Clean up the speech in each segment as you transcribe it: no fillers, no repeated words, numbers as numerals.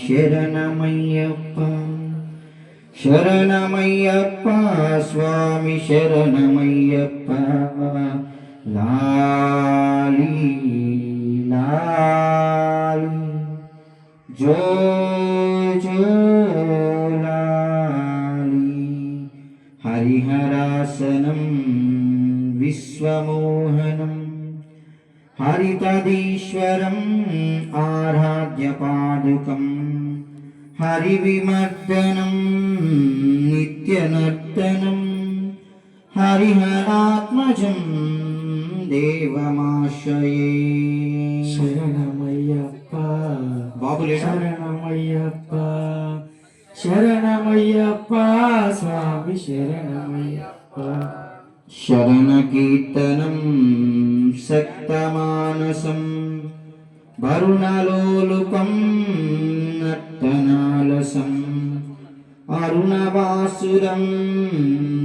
శరణమయ్యప్ప శరణమయ్యప్ప స్వామి శరణమయ్యప్ప లాలి లాలి జో జో లాలి హరిహరాసనం విశ్వమోహనం హరితదీశ్వరం ఆరాధ్య పాదుకం హరివిమర్దనం నిత్యనర్తనం హరిహరాత్మజం దేవమాశ్రయే. శరణమయ్యప్ప బాబులే శరణమయ్యప్ప శరణమయ్యప్ప స్వామి శరణమయ్యప్ప. శరణకీర్తనం సక్తమానసం వరుణలోలుపం నర్తనాలసం అరుణవాసురం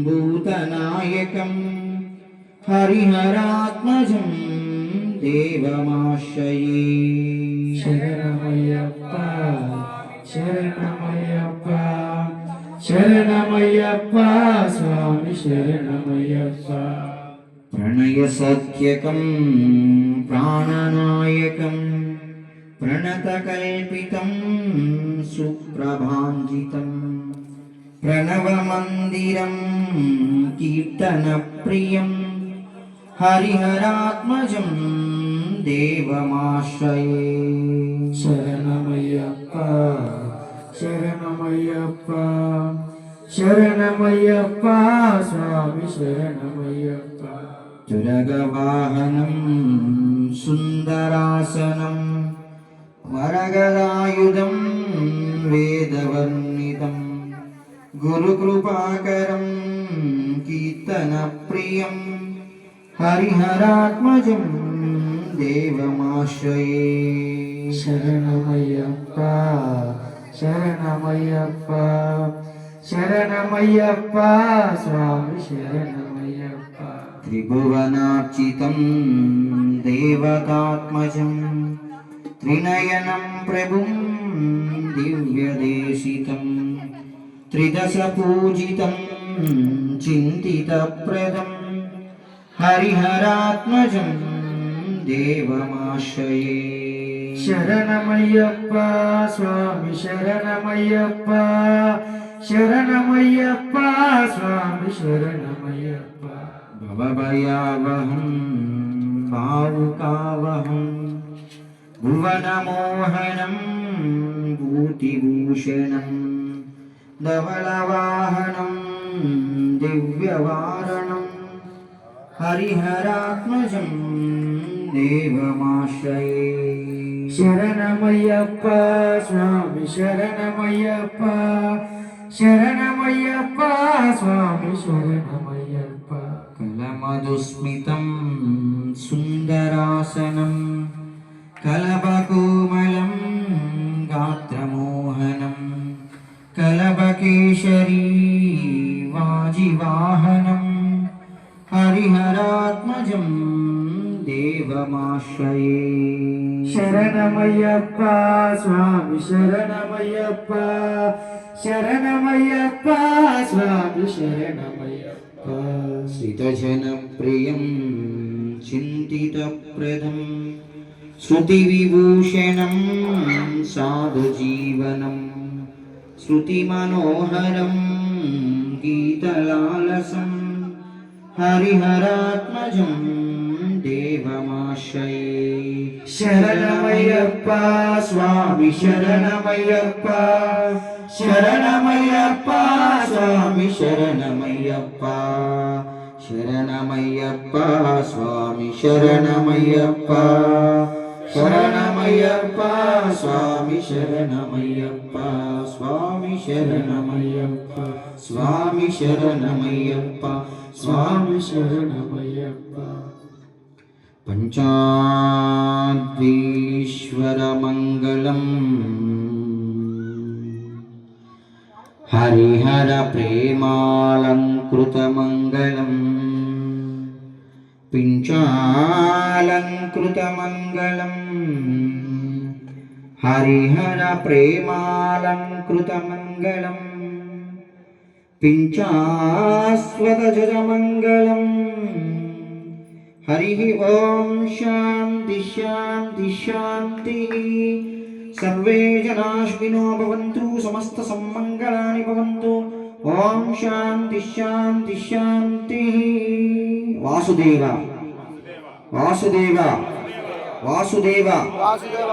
భూతనాయకం హరిహరాత్మజం దేవమాశ్రయే. శరణమయ్యప్ప శరణమయ్యప్ప శరణమయ్యప్ప స్వామి శరణమయ్యప్ప. ప్రణయ సత్యకం ప్రాణనాయకం ప్రణతకల్పితం సుప్రభాంజితం ప్రణవమందిరం కీర్తనప్రియం హరిహరాత్మజం దేవమాశ్రయే. శరణమయ్యప్ప శరణమయ్యప్ప శరణమయ్యప్ప స్వామి శరణమయ్యప్ప. తురగవాహనం సుందరాసనం వరగదాయుధం వేదవర్ణితం గురుకృపాకరం కీర్తనప్రియం హరిహరాత్మజం దేవమాశ్రయే. శరణమయ్యప్ప శరణమయ్యప్ప శరణమయ్యప్ప స్వామి శరణమయ్యప్ప. త్రిభువనార్చితం దేవతాత్మజం త్రినయనం ప్రభుం దివ్యదేశితం త్రిదశ పూజితం చింతితప్రదం హరిహరాత్మజం దేవమాశ్రయే. శరణమయ్యప్ప స్వామి శరణమయ్యప్ప శరణమయ్యప్ప స్వామి శరణమయ్యప్ప. భవభయావహం భావుకావహం భువనమోహనం భూతిభూషణం ధవళవాహనం దివ్యవారణం హరిహరాత్మజం దేవమాశ్రయే. శరణమయ్యప్ప స్వామి శరణమయ్యప్ప శరణమయ్యప్ప స్వామి శరణమయ్యప్ప. కలమధుస్మితం సుందరాసనం కలపకోమలం గాత్రమోహనం కలపకేశరీ వాజివాహనం హరిహరాత్మజం దేవమాశ్రయే. శరణమయ్యప్ప స్వామి శరణమయ్యప్ప శరణమయ్యప్ప స్వామి శరణమయ్యప్ప. శ్రితజనప్రియం చింతితప్రదం శృతివిభూషణం సాధుజీవనం శృతిమనోహరం గీతలాలసం హరిహరాత్మజం దేవమాశ్రయే. శరణమయ్యప్ప స్వామి శరణమయ్యప్ప శరణమయ్యప్ప స్వామి శరణమయ్యప్ప. శరణమయ్యప్ప స్వామి శరణమయ్యప్ప శరణమయ్యప్ప స్వామి శరణమయ్యప్ప స్వామి శరణమయ్యప్ప స్వామి శరణమయ్యప్ప స్వామి శరణమయ్యప్ప. పంచాద్రీశ్వరమంగళం హరిహర ప్రేమాలంకృతమంగళం పించాలంకృతమంగళం హరిహర ప్రేమాలంకృతమంగళం పించాస్వదజమంగళం హరి ఓం శాంతి శాంతి శాంతి సర్వే జనాశ్వినో భవంతు సమస్త సమ్మంగళాని భవంతు ఓం శాంతి శాంతి శాంతి వాసుదేవ వాసుదేవ వాసుదేవ వాసుదేవ